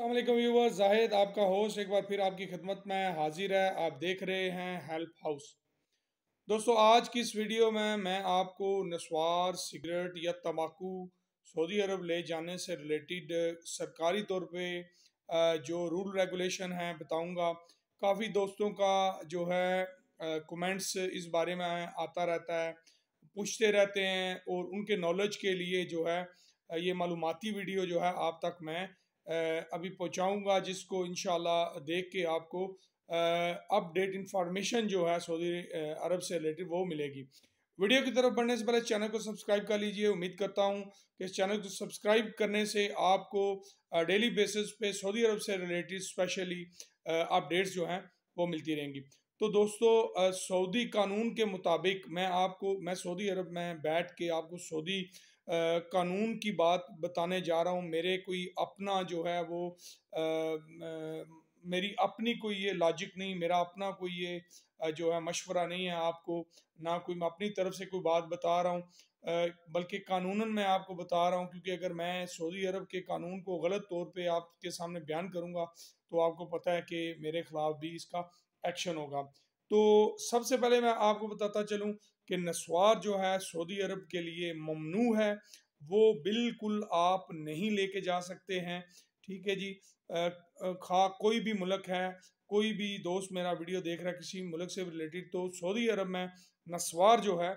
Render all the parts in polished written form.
अस्सलाम वालेकुम व्यूअर्स, जाहिद आपका होस्ट एक बार फिर आपकी खिदमत में हाजिर है। आप देख रहे हैं हेल्प हाउस। दोस्तों, आज की इस वीडियो में मैं आपको नस्वार, सिगरेट या तंबाकू सऊदी अरब ले जाने से रिलेटेड सरकारी तौर पे जो रूल रेगुलेशन हैं बताऊंगा। काफ़ी दोस्तों का जो है कमेंट्स इस बारे में आता रहता है, पूछते रहते हैं, और उनके नॉलेज के लिए जो है ये मालूमाती वीडियो जो है आप तक मैं अभी पहुंचाऊंगा, जिसको इंशाल्लाह देख के आपको अपडेट इंफॉर्मेशन जो है सऊदी अरब से रिलेटेड वो मिलेगी। वीडियो की तरफ बढ़ने से पहले चैनल को सब्सक्राइब कर लीजिए। उम्मीद करता हूं कि इस चैनल को सब्सक्राइब करने से आपको डेली बेसिस पे सऊदी अरब से रिलेटेड स्पेशली अपडेट्स जो हैं वो मिलती रहेंगी। तो दोस्तों, सऊदी कानून के मुताबिक मैं सऊदी अरब में बैठ के आपको सऊदी कानून की बात बताने जा रहा हूँ। मेरे कोई अपना जो है वो मेरी अपनी कोई ये लॉजिक नहीं, मेरा अपना कोई ये जो है मशवरा नहीं है आपको, ना कोई मैं अपनी तरफ से कोई बात बता रहा हूँ, बल्कि कानूनन मैं आपको बता रहा हूँ। क्योंकि अगर मैं सऊदी अरब के कानून को गलत तौर पे आपके सामने बयान करूँगा तो आपको पता है कि मेरे खिलाफ भी इसका एक्शन होगा। तो सबसे पहले मैं आपको बताता चलूँ कि नस्वार जो है सऊदी अरब के लिए ममनू है, वो बिल्कुल आप नहीं लेके जा सकते हैं। ठीक है जी। खा कोई भी मुल्क है, कोई भी दोस्त मेरा वीडियो देख रहा है किसी मुल्क से रिलेटेड, तो सऊदी अरब में नस्वार जो है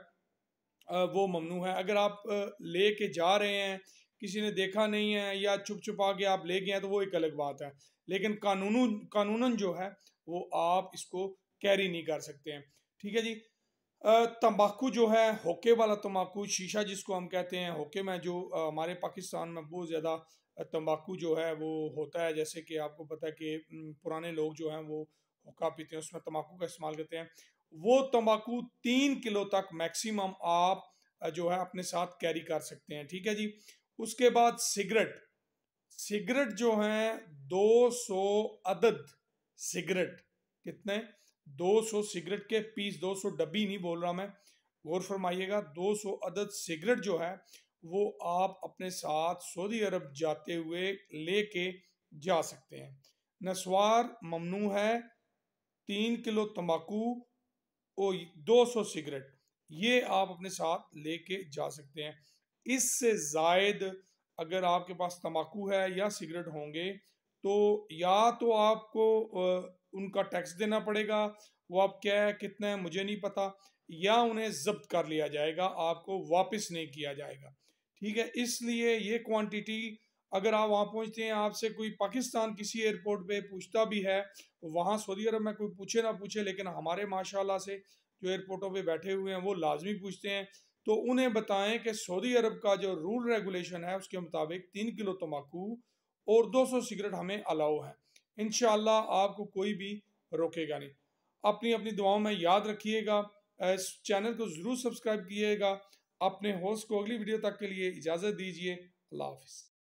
वो ममनू है। अगर आप ले के जा रहे हैं, किसी ने देखा नहीं है या चुप छुपा के आप ले गए हैं, तो वो एक अलग बात है। लेकिन कानूनन जो है वो आप इसको कैरी नहीं कर सकते हैं। ठीक है जी। तंबाकू जो है, होके वाला तंबाकू, शीशा जिसको हम कहते हैं, होके में जो हमारे पाकिस्तान में बहुत ज़्यादा तंबाकू जो है वो होता है। जैसे कि आपको पता है कि पुराने लोग जो हैं वो हुक्का पीते हैं, उसमें तंबाकू का इस्तेमाल करते हैं। वो तंबाकू 3 किलो तक मैक्सिमम आप जो है अपने साथ कैरी कर सकते हैं। ठीक है जी। उसके बाद सिगरेट, सिगरेट जो है 200 अदद सिगरेट, कितने, 200 सिगरेट के पीस, 200 डब्बी नहीं बोल रहा मैं, गौर फरमाइएगा। 200 अदद सिगरेट जो है वो आप अपने साथ सऊदी अरब जाते हुए लेके जा सकते हैं। नस्वार ममनू है, 3 किलो तंबाकू और 200 सिगरेट, ये आप अपने साथ लेके जा सकते हैं। इससे जायद अगर आपके पास तंबाकू है या सिगरेट होंगे तो या तो आपको उनका टैक्स देना पड़ेगा, वो आप क्या है कितना है मुझे नहीं पता, या उन्हें जब्त कर लिया जाएगा, आपको वापस नहीं किया जाएगा। ठीक है। इसलिए ये क्वांटिटी, अगर आप वहाँ पहुँचते हैं, आपसे कोई पाकिस्तान किसी एयरपोर्ट पे पूछता भी है, वहाँ सऊदी अरब में कोई पूछे ना पूछे, लेकिन हमारे माशाल्लाह से जो एयरपोर्टों पे बैठे हुए हैं वो लाजमी पूछते हैं, तो उन्हें बताएं कि सऊदी अरब का जो रूल रेगुलेशन है उसके मुताबिक 3 किलो तंबाकू और 200 सिगरेट हमें अलाउ है। इंशाल्लाह आपको कोई भी रोकेगा नहीं। अपनी अपनी दुआओं में याद रखिएगा। इस चैनल को ज़रूर सब्सक्राइब कीजिएगा। अपने होस्ट को अगली वीडियो तक के लिए इजाज़त दीजिए। अल्लाह हाफिज़।